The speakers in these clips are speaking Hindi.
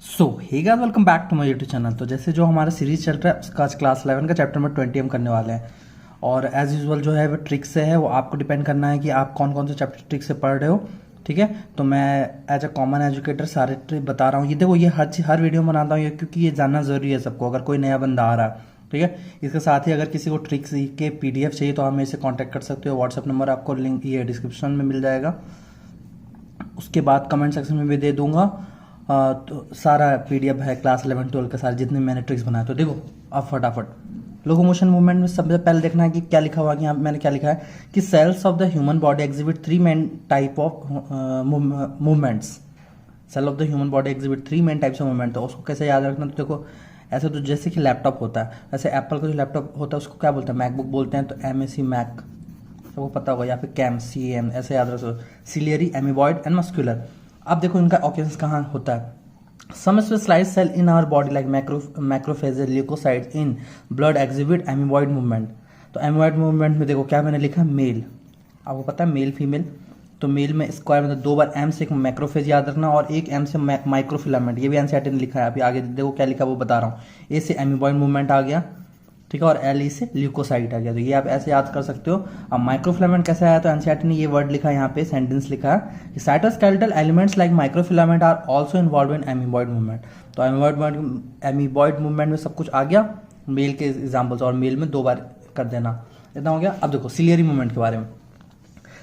So hey guys, welcome back to my YouTube channel. तो जैसे जो हमारा सीरीज चल रहा है उसका आज क्लास 11 का चैप्टर नंबर 20 हम करने वाले हैं। और एज यूजुअल जो है वो ट्रिक से है, वो आपको डिपेंड करना है कि आप कौन कौन से चैप्टर ट्रिक से पढ़ रहे हो। ठीक है, तो मैं एज अ कॉमन एजुकेटर सारे ट्रिक बता रहा हूँ। ये देखो, ये हर वीडियो में बनाता हूँ ये क्योंकि ये जानना ज़रूरी है सबको, अगर कोई नया बंदा आ रहा है। ठीक है, इसके साथ ही अगर किसी को ट्रिक्स के PDF चाहिए तो आप मेरे से कॉन्टैक्ट कर सकते हो। व्हाट्सअप नंबर आपको लिंक ये डिस्क्रिप्शन में मिल जाएगा, उसके बाद कमेंट सेक्शन में भी दे दूंगा। तो सारा PDF है क्लास 11 12 का, सारे जितने मैंने ट्रिक्स बनाए। तो देखो अब फटाफट लोकोमोशन मूवमेंट में सबसे पहले देखना है कि क्या लिखा हुआ है। यहाँ मैंने क्या लिखा है कि cells of the human body exhibit 3 main type of movements. Cell of the human body exhibit 3 main types of movement. तो उसको कैसे याद रखना, तो देखो ऐसे तो जैसे कि लैपटॉप होता है, वैसे एप्पल का जो लैपटॉप होता है उसको क्या बोलते हैं, मैकबुक बोलते हैं। तो MAC मैक सबको पता होगा, या फिर CAM ऐसे याद रखो। Ciliary, amoeboid and muscular. अब देखो इनका ऑकेजन कहाँ होता है। Some specialized cell in our body like macrophage leucocytes in blood exhibit amoeboid movement. तो एमीबॉइड मूवमेंट में देखो क्या मैंने लिखा, मेल। आपको पता है मेल फीमेल, तो मेल में स्क्वायर मतलब 2 बार M से एक मैक्रोफेज याद रखना और एक M से माइक्रोफिलामेंट। ये भी NCERT ने लिखा है, अभी आगे देखो क्या लिखा वो बता रहा हूँ। A से एमीबॉइड मूवमेंट आ गया, ठीक है, और LE से ल्यूकोसाइट आ गया। तो ये आप ऐसे याद कर सकते हो। अब माइक्रोफिलामेंट कैसे आया, तो NCERT ने ये वर्ड लिखा है यहाँ पे, सेंटेंस लिखा है कि cytoskeletal elements like microfilament are also involve in amoeboid movement. तो एमीबॉइड मूवमेंट में सब कुछ आ गया, मेल के एग्जाम्पल्स, और मेल में 2 बार कर देना, इतना हो गया। अब देखो सिलियरी मूवमेंट के बारे में।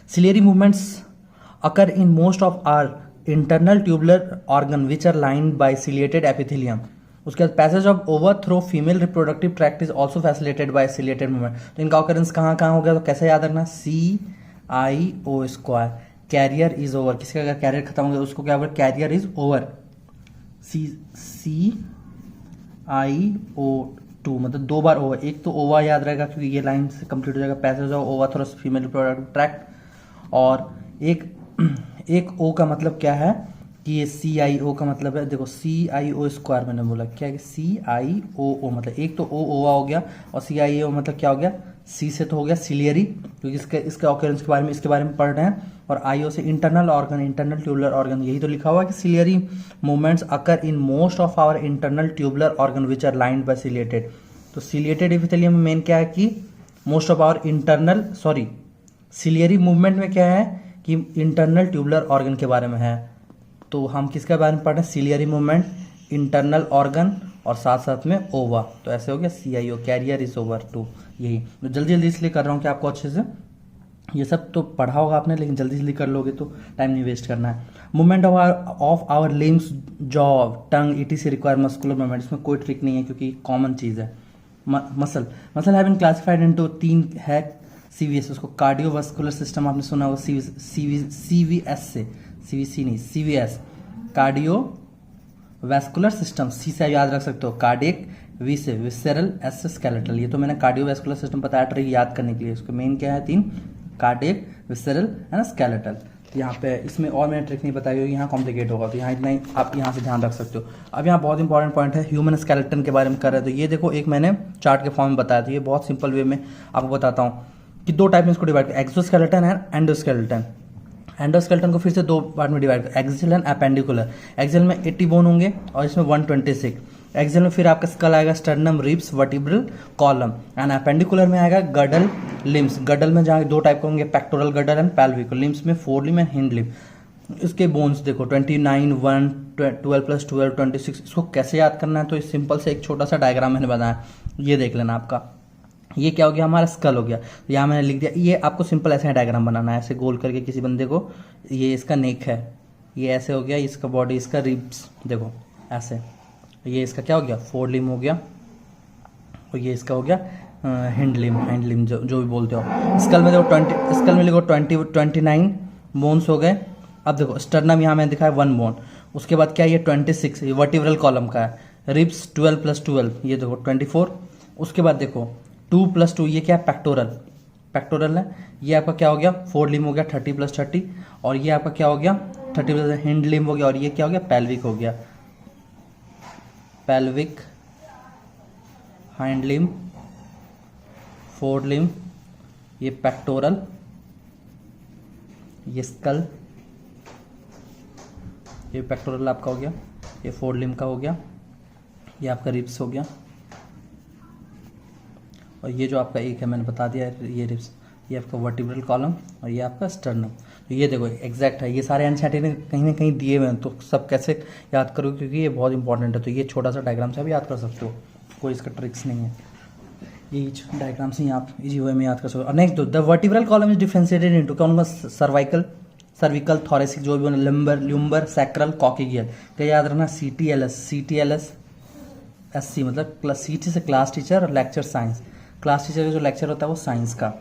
Ciliary movements occur in most of our internal tubular organ which are lined by ciliated epithelium. उसके बाद passage of ovum through female reproductive tract is also facilitated by ciliated movement. तो इनका ऑकरेंस कहाँ कहाँ हो गया, तो कैसे याद रखना, CIO square. Career is over, किसी का अगर कैरियर खत्म हो गया उसको क्या बोलते, कैरियर इज ओवर। CIO2 मतलब 2 बार ओवर। एक तो ओवर याद रहेगा क्योंकि ये लाइन से कंप्लीट हो जाएगा, passage of ovum through female reproductive tract. और एक O का मतलब क्या है कि ये CIO का मतलब है, देखो CIO स्क्वायर मैंने बोला क्या है कि CIOO मतलब एक तो O ओवा हो गया, और CIO मतलब क्या हो गया, C से तो हो गया सिलियरी, क्योंकि इसके ऑकरेंस के बारे में इसके बारे में पढ़ रहे हैं। और IO से internal organ, internal tubular organ, यही तो लिखा हुआ है कि ciliary movements occur in most of our internal tubular organ which are lined by ciliated. तो सिलिएटेड एपिथेलियम में मेन क्या है कि most of our ciliary movement में क्या है कि इंटरनल ट्यूबुलर ऑर्गन के बारे में है। तो हम किसके बारे में पढ़ रहे हैं, सिलियरी मूवमेंट, इंटरनल ऑर्गन और साथ साथ में ओवा। तो ऐसे हो गया CIO, कैरियर इज ओवर 2। यही मैं जल्दी जल्दी इसलिए कर रहा हूँ कि आपको अच्छे से ये सब तो पढ़ा होगा आपने, लेकिन जल्दी जल्दी कर लोगे तो टाइम नहीं वेस्ट करना है। Movement of our limbs, jaw, tongue, ETC require muscular movement. इसमें कोई ट्रिक नहीं है क्योंकि कॉमन चीज़ है। Muscle have been classified into 3 है CVS, उसको कार्डियोवास्कुलर सिस्टम आपने सुना होगा, CVS से, CVC नहीं, CVS cardio vascular system. C से याद रख सकते हो कार्डियक, V से विसेरल, S से स्केलेटल। ये तो मैंने कार्डियोवैस्कुलर सिस्टम बताया ट्रिक याद करने के लिए। इसको मेन क्या है, 3 कार्डियक, विसेरल एंड स्केलेटल। यहाँ पे इसमें और मैंने ट्रिक नहीं बताई होगी, यहाँ कॉम्प्लिकेट होगा, तो यहाँ इतना ही आप यहाँ से ध्यान रख सकते हो। अब यहाँ बहुत इंपॉर्टेंट पॉइंट है, ह्यूमन स्केलेटन के बारे में कर रहे हैं। तो ये देखो एक मैंने चार्ट के फॉर्म में बताया था, ये बहुत सिंपल वे में आपको बताता हूँ कि 2 टाइप में इसको डिवाइड किया, एक्सोस्केलेटन एंड एंडोस्केलेटन। एंडोस्केलेटन को फिर से 2 पार्ट में डिवाइड किया, एक्सियल एंड एपेंडिकुलर। एक्सियल में 80 बोन होंगे और इसमें 126। एक्सियल में फिर आपका स्कल आएगा, sternum, ribs, vertebral column. And appendicular में आएगा गडल, लिम्स। गडल में जहाँ 2 टाइप के होंगे, पेक्टोरल गडल एंड पेल्विक। लिम्स में फोर लिम एंड हिंड लिम। इसके बोन्स देखो 29, 1, 12 + 12, 26। इसको कैसे याद करना है, तो इस सिंपल से एक छोटा सा डायग्राम मैंने बनाया, ये देख लेना। आपका ये क्या हो गया, हमारा स्कल हो गया। तो यहाँ मैंने लिख दिया, ये आपको सिंपल ऐसे डायग्राम बनाना है, ऐसे गोल करके किसी बंदे को। ये इसका नेक है, ये ऐसे हो गया, इसका बॉडी, इसका रिब्स देखो ऐसे। ये इसका क्या हो गया, फोर लिम हो गया, और ये इसका हो गया हैंड लिम जो भी बोलते हो। स्कल में देखो स्कल में लिखो 29 बोन्स हो गए। अब देखो स्टर्नम यहाँ मैंने दिखाया 1 बोन। उसके बाद क्या, ये 26, ये वर्टिब्रल कॉलम का है। रिब्स 12 + 12, ये देखो 24। उसके बाद देखो 2 + 2, ये क्या है, पेक्टोरल है। ये आपका क्या हो गया, 4 लिम हो गया, 30 + 30। और ये आपका क्या हो गया, 30 + हैंड लिम हो गया। और ये क्या हो गया, पेल्विक हो गया, पेल्विक, हाइंड लिम, 4 लिम, ये पेक्टोरल, ये स्कल, ये पेक्टोरल आपका हो गया, ये फोर लिम्ब का हो गया, ये आपका रिब्स हो गया, और ये जो आपका एक है मैंने बता दिया ये रिब्स, ये आपका वर्टिब्रल कॉलम और ये आपका स्टर्नम। तो ये देखो एग्जैक्ट है, ये सारे एनसीईआरटी ने कहीं ना कहीं दिए हुए हैं, तो सब कैसे याद करो क्योंकि ये बहुत इंपॉर्टेंट है। तो ये छोटा सा डायग्राम से भी याद कर सकते हो, कोई इसका ट्रिक्स नहीं है, ये डायग्राम से ही आप इजी वे में याद कर सकते हो। Next the vertebral column is differentiated into क्या उनका सर्विकल थोरेसिक जो भी बना, ल्यूम्बर सैक्रल कॉक्सियल। क्या याद रखना, CTLS SC मतलब CT से क्लास टीचर और लेक्चर साइंस। क्लास टीचर का जो लेक्चर होता है वो साइंस का,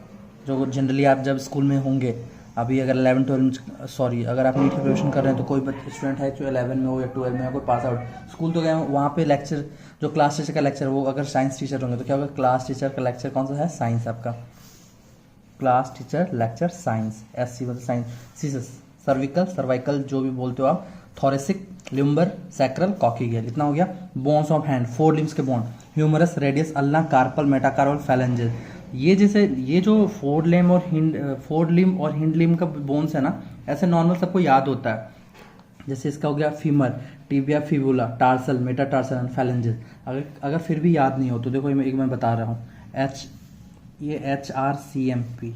जो जनरली आप जब स्कूल में होंगे, अभी अगर 11-12 सॉरी अगर आप नीट की प्रिपरेशन कर रहे हैं तो कोई स्टूडेंट है जो 11 में हो या 12 में या कोई पास आउट स्कूल तो गए, वहाँ पे लेक्चर जो क्लास टीचर का लेक्चर वो अगर साइंस टीचर होंगे तो क्या होगा, क्लास टीचर का लेक्चर कौन सा है, साइंस आपका, class teacher lecture science. SC मतलब साइंस, C से सर्वाइकल जो भी बोलते हो आप, थोरेसिक ल्यूम्बर सैक्रल कॉक्सियल। इतना हो गया। Bones of hand, fore limbs के bone, humerus radius ulna carpal metacarpal phalanges. ये जैसे ये जो फोर लिम्ब और हिंड लिम्ब का बोन्स है ना, ऐसे नॉर्मल सबको याद होता है। जैसे इसका हो गया femur, tibia fibula, tarsal metatarsal and phalanges. अगर फिर भी याद नहीं हो तो देखो मैं बता रहा हूँ, ये HRCMP,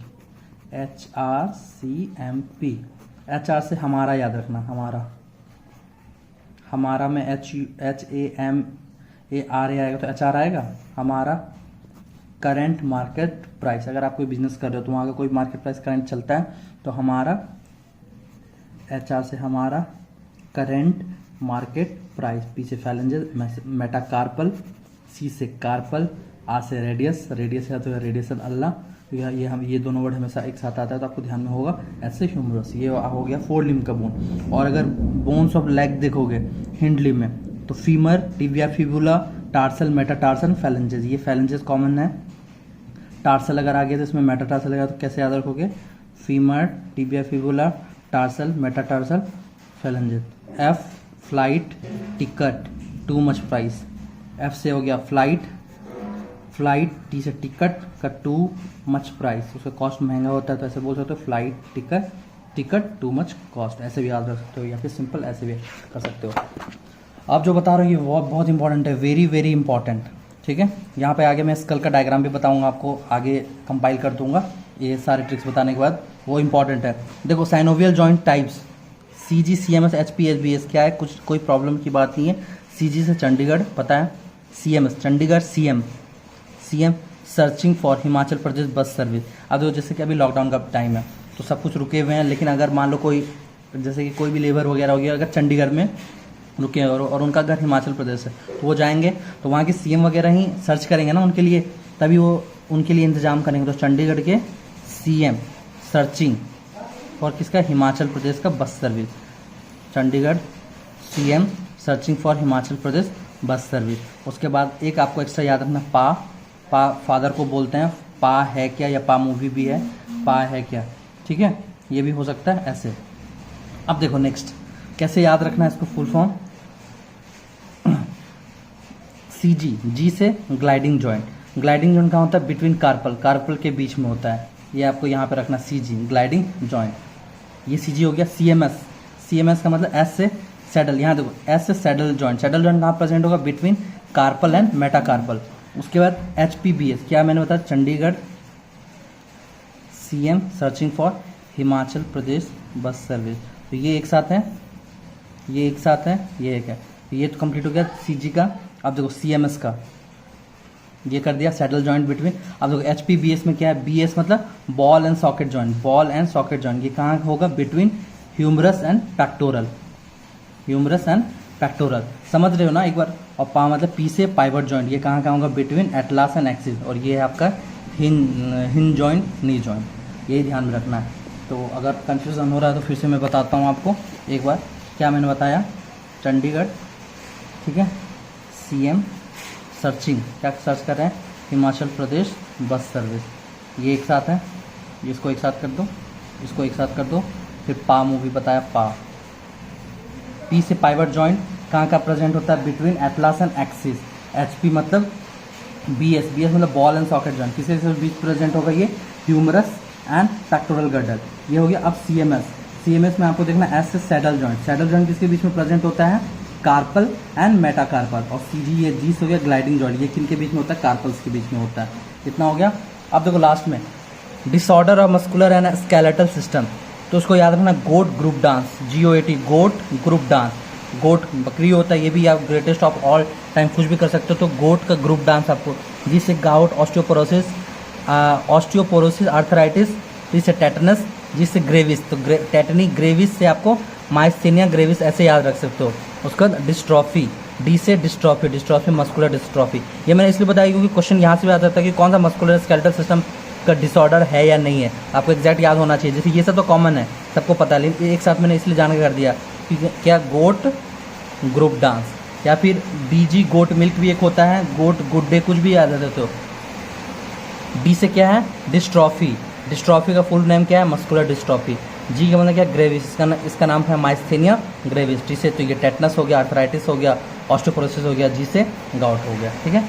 HR से हमारा याद रखना, हमारा में HAMAR आएगा तो HR आएगा हमारा। करंट मार्केट प्राइस, अगर आप कोई बिजनेस कर रहे हो तो वहाँ का कोई मार्केट प्राइस करंट चलता है तो हमारा HR से हमारा करंट मार्केट प्राइस, P से फैलेंजेस, मेटाकार्पल, C से कार्पल, R से रेडियस या तो रेडियस अल्लाह, ये दोनों वर्ड हमेशा एक साथ आता है तो आपको ध्यान में होगा। ऐसे ह्यूमरस, ये हो गया फोर लिम्ब का बोन। और अगर बोन्स ऑफ लेग देखोगे हिंड लिम्ब में तो femur, tibia fibula, tarsal metatarsal phalanges. ये फैलेंजेस कॉमन है, टार्सल अगर आ गया तो इसमें मेटाटार्सल लगा तो कैसे याद रखोगे, femur, tibia fibula, tarsal metatarsal phalanges. F flight ticket too much price, F से हो गया फ्लाइट, T से टिकट का टू मच प्राइस, उसका कॉस्ट महंगा होता है तो ऐसे बोल सकते हो flight ticket too much cost, ऐसे भी याद रख सकते हो या फिर सिंपल ऐसे भी कर सकते हो। आप जो बता रहे हो ये बहुत इंपॉर्टेंट है, वेरी वेरी इंपॉर्टेंट, ठीक है। यहाँ पे आगे मैं स्कल का डायग्राम भी बताऊंगा आपको, आगे कंपाइल कर दूंगा ये सारे ट्रिक्स बताने के बाद, वो इंपॉर्टेंट है। देखो synovial joint types, CG CMS HP SBS क्या है, कोई प्रॉब्लम की बात नहीं है। CG से चंडीगढ़ पता है, CMS Chandigarh, CM searching for Himachal Pradesh bus service. अब देखो जैसे कि अभी लॉकडाउन का टाइम है तो सब कुछ रुके हुए हैं, लेकिन अगर मान लो कोई जैसे कि कोई भी लेबर वगैरह हो गया अगर चंडीगढ़ में रुके और उनका घर हिमाचल प्रदेश है तो वो जाएंगे तो वहाँ के CM वगैरह ही सर्च करेंगे ना उनके लिए, तभी वो उनके लिए इंतजाम करेंगे। तो चंडीगढ़ के CM सर्चिंग फॉर किसका, हिमाचल प्रदेश का bus service, Chandigarh CM searching for Himachal Pradesh bus service. उसके बाद एक आपको एक्स्ट्रा याद रखना, पा फादर को बोलते हैं, पा है क्या, या पा मूवी भी है, पा है क्या, ठीक है, ये भी हो सकता है ऐसे। अब देखो नेक्स्ट कैसे याद रखना है इसको, फुल फॉर्म CG, G से ग्लाइडिंग जॉइंट कहाँ होता है, बिटवीन कार्पल के बीच में होता है, ये आपको यहाँ पे रखना CG ग्लाइडिंग जॉइंट। ये CG हो गया। CMS का मतलब S से सैडल, यहाँ देखो S से सैडल जॉइंट कहाँ प्रेजेंट होगा, बिटवीन कार्पल एंड मेटाकार्पल। उसके बाद HPBS क्या मैंने बताया, Chandigarh CM searching for Himachal Pradesh bus service. तो ये एक साथ है, ये एक है, ये तो कंप्लीट हो गया CG का। अब देखो CMS का ये कर दिया, सैडल जॉइंट बिटवीन। अब देखो HPBS में क्या है, BS मतलब बॉल एंड सॉकेट जॉइंट, ये कहाँ होगा, बिटवीन ह्यूमरस एंड पैक्टोरल, समझ रहे हो ना एक बार। और पा मतलब P से पाइवट जॉइंट, ये कहाँ होगा, बिटवीन एटलास एंड एक्सिस, और ये है आपका हिन जॉइंट, नी जॉइंट, यही ध्यान में रखना है। तो अगर कंफ्यूजन हो रहा है तो फिर से मैं बताता हूँ आपको एक बार, क्या मैंने बताया, चंडीगढ़, ठीक है, CM सर्चिंग, क्या सर्च कर रहे हैं, हिमाचल प्रदेश बस सर्विस, ये एक साथ है, इसको एक साथ कर दो, फिर पा मूवी बताया, पा। P से पाइवट जॉइंट कहाँ का प्रेजेंट होता है, between atlas and axis. HP मतलब BS मतलब बॉल एंड सॉकेट जॉइंट, किसी से बीच प्रेजेंट होगा, ये ह्यूमरस एंड पैक्टोरल गर्डल, ये हो गया। अब CMS में आपको देखना एस से सैडल जॉइंट। सैडल जॉइंट किसके बीच में प्रेजेंट होता है? Carpal and metacarpal. और CG ये जी हो गया ग्लाइडिंग जॉइंट, ये किन के बीच में होता है? कार्पल्स के बीच में होता है। इतना हो गया। अब देखो लास्ट में disorder of muscular and skeletal system, तो उसको याद रखना गोट ग्रुप डांस, GOAT गोट ग्रुप डांस। गोट बकरी होता है, ये भी आप ग्रेटेस्ट ऑफ ऑल टाइम कुछ भी कर सकते हो, तो गोट का ग्रुप डांस आपको, जिससे गाउट, ऑस्टियोपोरोसिस, आर्थराइटिस, जिससे टेटनस, जिससे ग्रेविस, तो टेटनी ग्रेविस से आपको माइस्थेनिया ग्रेविस ऐसे याद रख सकते हो। उसका डिस्ट्रॉफी, डी से डिस्ट्रॉफी, डिस्ट्रॉफी मस्कुलर डिस्ट्रॉफी, ये मैंने इसलिए बताया क्योंकि क्वेश्चन यहाँ से भी आता था कि कौन सा मस्कुलर स्केलेटल सिस्टम का डिसऑर्डर है या नहीं है, आपको एग्जैक्ट याद होना चाहिए। जैसे ये सब तो कॉमन है, सबको पता है, लेकिन एक साथ मैंने इसलिए जान कर दिया कि क्या गोट ग्रुप डांस, या फिर BG गोट मिल्क भी एक होता है, गोट गुड डे, कुछ भी याद रहते तो। डी से क्या है? डिस्ट्रॉफी, डिस्ट्रॉफी का फुल नेम क्या है? Muscular dystrophy. जी का मतलब क्या? ग्रेविस, इसका नाम है माइस्थेनिया ग्रेविस। टी से तो ये टेटनस हो गया, आर्थराइटिस हो गया, ऑस्टियोपोरोसिस हो गया, जी से गाउट हो गया। ठीक है,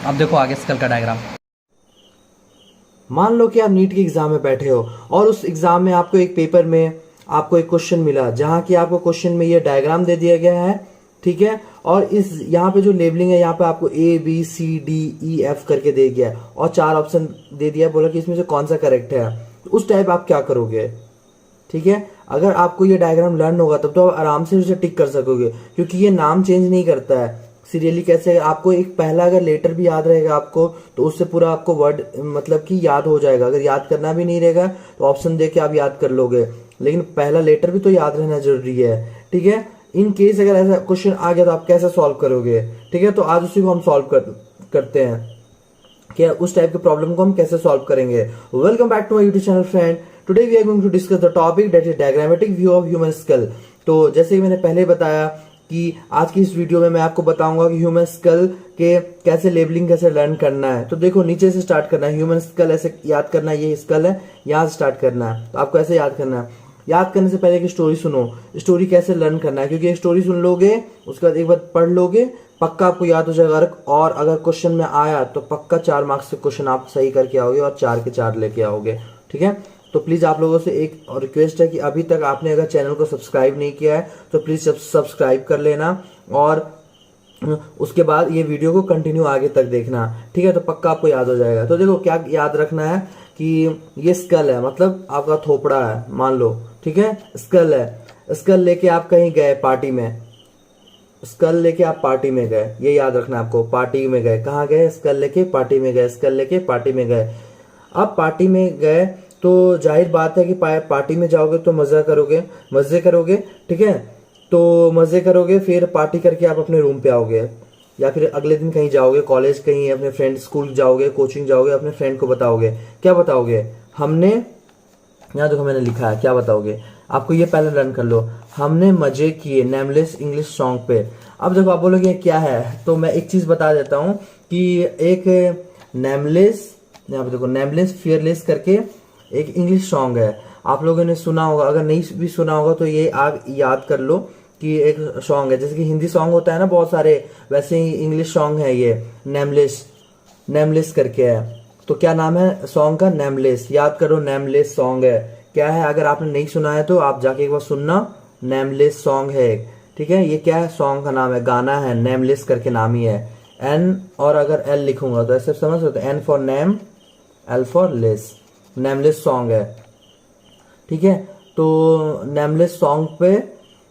अब देखो आगे स्कल का डायग्राम। मान लो कि आप नीट के एग्जाम में बैठे हो और उस एग्जाम में आपको एक पेपर में आपको एक क्वेश्चन मिला जहां कि आपको क्वेश्चन में ये डायग्राम दे दिया गया है, ठीक है, और इस यहाँ पे जो लेबलिंग है यहाँ पे आपको ABCDEF करके दे गया है और 4 ऑप्शन दे दिया है, बोला कि इसमें से कौन सा करेक्ट है। तो उस टाइप आप क्या करोगे? ठीक है, अगर आपको ये डायग्राम लर्न होगा तब तो आप आराम से उसे टिक कर सकोगे, क्योंकि ये नाम चेंज नहीं करता है। सीरियली कैसे आपको एक पहला अगर लेटर भी याद रहेगा आपको तो उससे पूरा आपको वर्ड मतलब कि याद हो जाएगा। अगर याद करना भी नहीं रहेगा तो ऑप्शन दे के आप याद कर लोगे, लेकिन पहला लेटर भी तो याद रहना जरूरी है। ठीक है, इन केस अगर ऐसा क्वेश्चन आ गया तो आप कैसे सॉल्व करोगे? ठीक है, तो आज उसी को हम सॉल्व करते हैं, क्या उस टाइप के प्रॉब्लम को हम कैसे सॉल्व करेंगे। Welcome back to my YouTube channel friend. Today we are going to discuss the topic that is diagrammatic view of human skull. तो जैसे मैंने पहले बताया कि आज की इस वीडियो में मैं आपको बताऊंगा कि ह्यूमन स्कल के कैसे लेबलिंग कैसे लर्न करना है। तो देखो नीचे से स्टार्ट करना है, ह्यूमन स्कल ऐसे याद करना है, ये स्कल है, यहाँ से स्टार्ट करना है। तो आपको ऐसे याद करना है। याद करने से पहले एक स्टोरी सुनो, स्टोरी कैसे लर्न करना है, क्योंकि एक स्टोरी सुन लोगे उसके बाद एक बार पढ़ लोगे, पक्का आपको याद हो जाएगा। और अगर क्वेश्चन में आया तो पक्का 4 मार्क्स से क्वेश्चन आप सही करके आओगे और 4 के 4 लेके आओगे। ठीक है, तो प्लीज आप लोगों से एक और रिक्वेस्ट है कि अभी तक आपने अगर चैनल को सब्सक्राइब नहीं किया है तो प्लीज सब्सक्राइब कर लेना और उसके बाद ये वीडियो को कंटिन्यू आगे तक देखना। ठीक है, तो पक्का आपको याद हो जाएगा। तो देखो क्या याद रखना है कि ये स्कल है, मतलब आपका थोपड़ा है मान लो, ठीक है, स्कल है। स्कल लेके आप कहीं गए पार्टी में, स्कल लेके आप पार्टी में गए, ये याद रखना आपको। पार्टी में गए, कहाँ गए? स्कल लेके पार्टी में गए, स्कल लेके पार्टी में गए। अब पार्टी में गए तो जाहिर बात है कि पार्टी में जाओगे तो मजे करोगे। ठीक है, तो मजे करोगे, फिर पार्टी करके आप अपने रूम पे आओगे या फिर अगले दिन कहीं जाओगे, कॉलेज कहीं अपने फ्रेंड स्कूल जाओगे, कोचिंग जाओगे, अपने फ्रेंड को बताओगे। क्या बताओगे? हमने, यहाँ देखो मैंने लिखा है, क्या बताओगे? आपको ये पहले लर्न कर लो, हमने मजे किए नेमलेस इंग्लिश सॉन्ग पे। अब देखो आप बोलोगे क्या है, तो मैं एक चीज बता देता हूँ कि एक नेमलेस, यहाँ पे देखो नेमलेस फियरलेस करके एक इंग्लिश सॉन्ग है, आप लोगों ने सुना होगा। अगर नहीं भी सुना होगा तो ये आप याद कर लो कि एक सॉन्ग है, जैसे कि हिंदी सॉन्ग होता है ना बहुत सारे, वैसे ही इंग्लिश सॉन्ग है ये, नेमलेस करके है। तो क्या नाम है सॉन्ग का? नेमलेस। याद करो, नेमलेस सॉन्ग है। क्या है, अगर आपने नहीं सुना है तो आप जाके एक बार सुनना, नेमलेस सॉन्ग है। ठीक है, ये क्या है? सॉन्ग का नाम है, गाना है, नेमलेस करके नाम ही है। एन और अगर एल लिखूंगा तो ऐसे समझ सकते, N for name, L for less, nameless song है। ठीक है, तो नेमलेस सॉन्ग पे,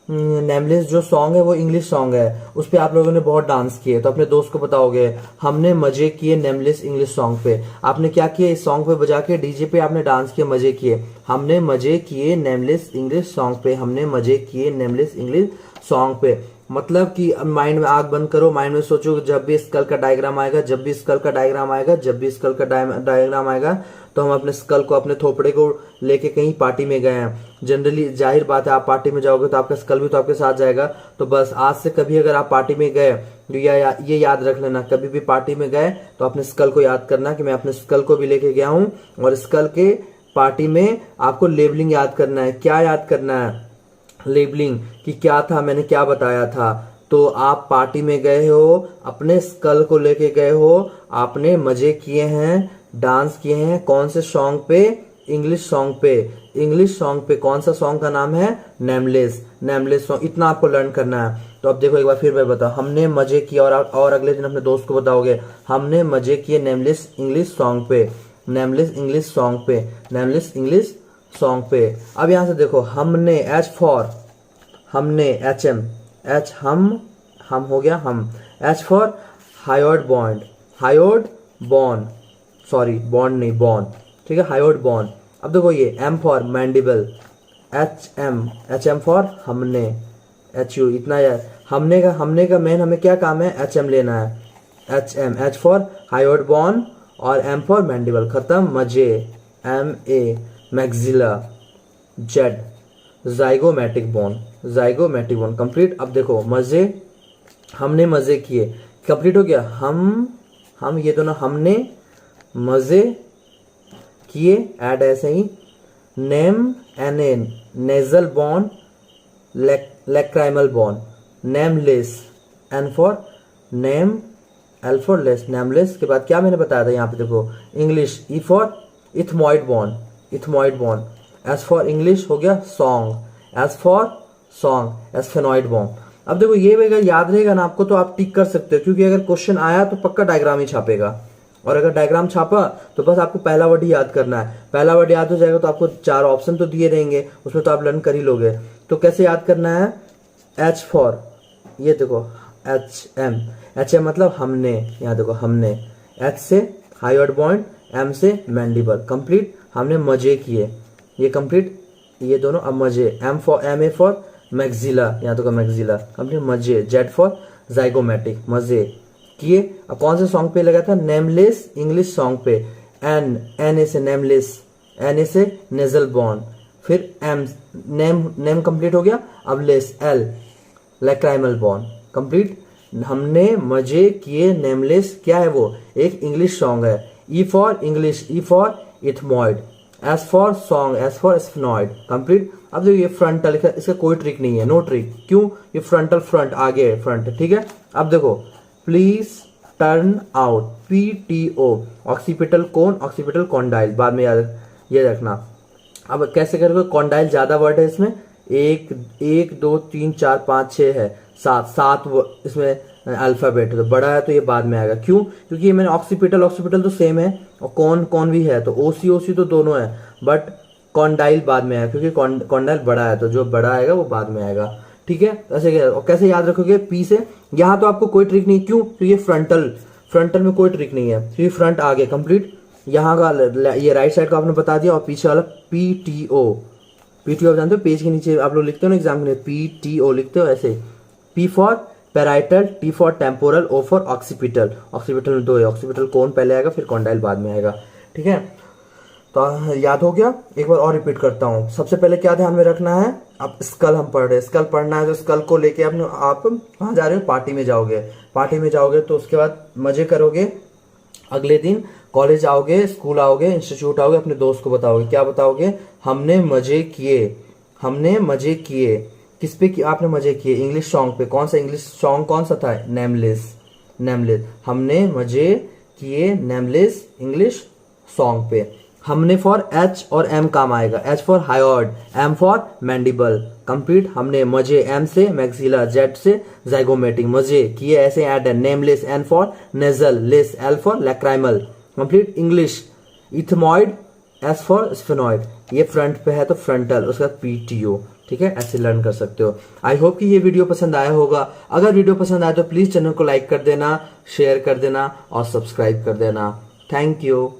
नेमलेस जो सॉन्ग है वो इंग्लिश सॉन्ग है, उस पे आप लोगों ने बहुत डांस किए। तो अपने दोस्त को बताओगे हमने मजे किए नेमलेस इंग्लिश सॉन्ग पे। आपने क्या किया? इस सॉन्ग पे बजा के डीजे पे आपने डांस किए, मजे किए। हमने मजे किए नेमलेस इंग्लिश सॉन्ग पे, हमने मजे किए नेमलेस इंग्लिश सॉन्ग पे। मतलब कि माइंड में आग बंद करो, माइंड में सोचो जब भी स्कल का डायग्राम आएगा, जब भी स्कल का डायग्राम आएगा, जब भी स्कल का डायग्राम आएगा तो हम अपने स्कल को, अपने थोपड़े को लेके कहीं पार्टी में गए हैं। जनरली जाहिर बात है आप पार्टी में जाओगे तो आपका स्कल भी तो आपके साथ जाएगा। तो बस आज से कभी अगर आप पार्टी में गए तो ये याद रख लेना, कभी भी पार्टी में गए तो अपने स्कल को याद करना कि मैं अपने स्कल को भी लेके गया हूँ। और स्कल के पार्टी में आपको लेबलिंग याद करना है। क्या याद करना है? लेबलिंग कि क्या था, मैंने क्या बताया था। तो आप पार्टी में गए हो, अपने स्कल को लेके गए हो, आपने मजे किए हैं, डांस किए हैं, कौन से सॉन्ग पे? इंग्लिश सॉन्ग पे कौन सा सॉन्ग का नाम है? Nameless song. इतना आपको लर्न करना है। तो अब देखो एक बार फिर मैं बताऊं, हमने मजे किए और अगले दिन अपने दोस्त को बताओगे हमने मजे किए नेमलेस इंग्लिश सॉन्ग पे, नेमलेस इंग्लिश सॉन्ग पे। अब यहां से देखो, हमने एच फॉर हमने, एच एम, एच हम हो गया हम, H for hyoid bond, sorry bond नहीं बॉन्ड, ठीक है, हायोड बॉन्ड। अब देखो ये M for mandible, H M for हमने, एच यू, इतना यार। हमने का मेन हमें क्या काम है? एच एम लेना है, H M, H for hyoid bond और एम फॉर मैंडिबल, खत्म। मजे, M A, maxilla, Z, zygomatic bone complete. अब देखो मजे, हमने मजे किए, कंप्लीट हो गया। हम ये दोनों हमने मजे किए, ऐड ऐसे ही। Name, N A, nasal bond, lacrimal bond, nameless, N for name, L for less, nameless के बाद क्या मैंने बताया था यहाँ पे देखो, English, E for ethmoid bond, S for English हो गया song, S for song, sphenoid bond. अब देखो ये अगर याद रहेगा ना आपको तो आप टिक कर सकते हो, क्योंकि अगर क्वेश्चन आया तो पक्का डायग्राम ही छापेगा, और अगर डायग्राम छापा तो बस आपको पहला वर्ड ही याद करना है। पहला वर्ड याद हो जाएगा तो आपको 4 ऑप्शन तो दिए रहेंगे, उसमें तो आप लर्न कर ही लोगे। तो कैसे याद करना है? एच फॉर, ये देखो एच एम मतलब हमने, यहाँ देखो हमने, एच से हायोड बॉन्ड, एम से मैंडिबल, कंप्लीट। हमने मजे किए, ये कंप्लीट, ये दोनों। अब मजे, एम ए फॉर मैक्सिला, यहाँ तो मैक्सिला, कंप्लीट। मजे, जेड फॉर जाइगोमैटिक, मजे किए। अब कौन से सॉन्ग पे लगा था? नेमलेस इंग्लिश सॉन्ग पे। एन ए से नेमलेस, एन ए से नेजल बॉन्ड, फिर एम, नेम कंप्लीट हो गया। अब less, L, lacrimal bond, complete. हमने मजे किए नेमलेस, क्या है वो? एक इंग्लिश सॉन्ग है। E for English, E for ethmoid, S for song, S for sphenoid, complete. अब देखो ये फ्रंटल, इसका कोई ट्रिक नहीं है, नो ट्रिक। क्यों? ये फ्रंटल, फ्रंट, आगे फ्रंट, ठीक है। अब देखो, please turn out, PTO, occipital cone, occipital condyle, बाद में याद ये रखना। अब कैसे करोगे? कॉन्डाइल ज्यादा वर्ड है इसमें, 1 2 3 4 5 6 है, 7 इसमें अल्फाबेट है, तो बड़ा है तो ये बाद में आएगा। क्यों? क्योंकि ये मैंने ऑक्सीपिटल तो सेम है, और कौन भी है, तो ओसी तो दोनों है, बट कॉन्डाइल बाद में आएगा, क्योंकि कॉन्डाइल बड़ा है, तो जो बड़ा आएगा वो बाद में आएगा, ठीक है। ऐसे कैसे याद रखोगे? पी से। यहाँ तो आपको कोई ट्रिक नहीं, क्यों? क्योंकि फ्रंटल में कोई ट्रिक नहीं है, क्योंकि फ्रंट आगे, कंप्लीट। यहाँ का ये राइट साइड का आपने बता दिया, और पीछे वाला PTO जानते हो, पेज के नीचे आप लोग लिखते हो ना एग्जाम में, PTO लिखते हो ऐसे। P for parietal, T for temporal, O for occipital में 2 है, ऑक्सीपिटल कौन पहले आएगा, फिर कॉन्डाइल बाद में आएगा, ठीक है। तो याद हो गया? एक बार और रिपीट करता हूँ। सबसे पहले क्या ध्यान में रखना है? अब स्कल हम पढ़ रहे हैं, स्कल पढ़ना है, तो स्कल को लेके आप कहाँ जा रहे हो? पार्टी में जाओगे, तो उसके बाद मजे करोगे। अगले दिन कॉलेज आओगे, स्कूल आओगे, इंस्टीट्यूट आओगे, अपने दोस्त को बताओगे, क्या बताओगे? हमने मजे किए। किस पे आपने मजे किए? इंग्लिश सॉन्ग पे। कौन सा इंग्लिश सॉन्ग कौन सा था? नेमलेस। हमने मजे किए नेमलेस इंग्लिश सॉन्ग पे। हमने फॉर एच और एम काम आएगा, H for hyoid, M for mandible, complete. हमने मजे, एम से मैक्सिला, जेड से जाइगोमैटिक, मजे किए ऐसे ऐड है। Nameless, N for nasal, less, L for lacrimal, complete. English, ethmoid, S for sphenoid, ये फ्रंट पे है तो फ्रंटल, उसका PTO, ठीक है। ऐसे लर्न कर सकते हो। आई होप कि ये वीडियो पसंद आया होगा। अगर वीडियो पसंद आया तो प्लीज चैनल को लाइक कर देना, शेयर कर देना और सब्सक्राइब कर देना। Thank you.